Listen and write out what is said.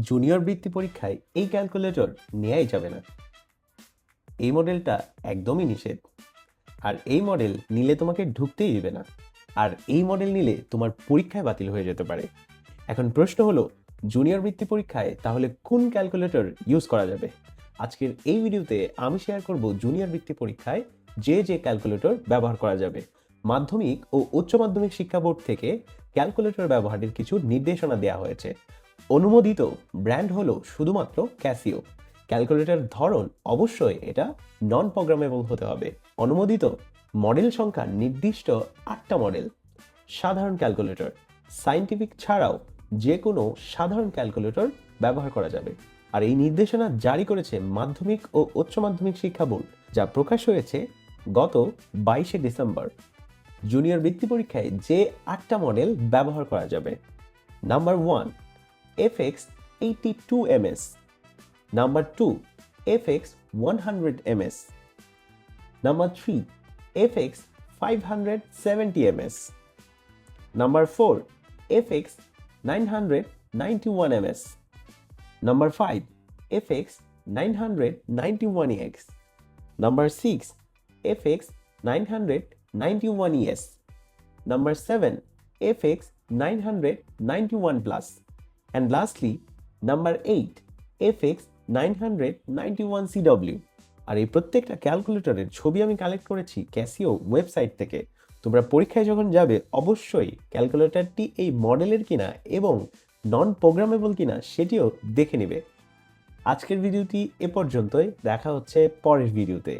Junior বৃত্তি পরীক্ষায় এই ক্যালকুলেটর নেওয়াই যাবে না। এই মডেলটা একদমই নিষেধ। আর এই মডেল নিলে তোমাকে ঢুকতেই দিবে না। আর এই মডেল নিলে তোমার পরীক্ষায় বাতিল হয়ে যেতে পারে। এখন প্রশ্ন হলো, জুনিয়র বৃত্তি পরীক্ষায় তাহলে কোন ক্যালকুলেটর ইউজ করা যাবে? আজকের এই ভিডিওতে আমি শেয়ার করব জুনিয়র বৃত্তি পরীক্ষায় যে ক্যালকুলেটর ব্যবহার করা যাবে। মাধ্যমিক ও উচ্চ মাধ্যমিক শিক্ষা বোর্ড থেকে ক্যালকুলেটর ব্যবহারের কিছু নির্দেশনা দেওয়া হয়েছে। অনুমোদিত ব্র্যান্ড হলো শুধুমাত্র ক্যাসিও। ক্যালকুলেটর ধরন অবশ্যই এটা নন প্রোগ্রামেবল হতে হবে। অনুমোদিত মডেল সংখ্যা নির্দিষ্ট 8টা মডেল। সাধারণ ক্যালকুলেটর সায়েন্টিফিক ছাড়াও যে কোনো সাধারণ ক্যালকুলেটর ব্যবহার করা যাবে। আর এই নির্দেশনা জারি করেছে মাধ্যমিক ও উচ্চ মাধ্যমিক শিক্ষা বোর্ড, যা প্রকাশ হয়েছে গত 22শে ডিসেম্বর। জুনিয়র বৃত্তি পরীক্ষায় যে 8টা মডেল ব্যবহার করা যাবে: number 1 FX 82 ms, number 2 FX 100 ms, number 3 FX 570 ms, number 4 FX 991 ms, number 5 FX 991EX, number 6 FX 991ES, number 7 FX 991 plus, and lastly number 8 FX 991CW। আর এই প্রত্যেকটা ক্যালকুলেটরের ছবি আমি কালেক্ট করেছি ক্যাসিও ওয়েবসাইট থেকে। তোমরা পরীক্ষায় যখন যাবে অবশ্যই ক্যালকুলেটরটি এই মডেলের কিনা এবং নন প্রোগ্রামেবল কিনা সেটিও দেখে নেবে। আজকের ভিডিওটি এ পর্যন্তই, দেখা হচ্ছে পরের ভিডিওতে।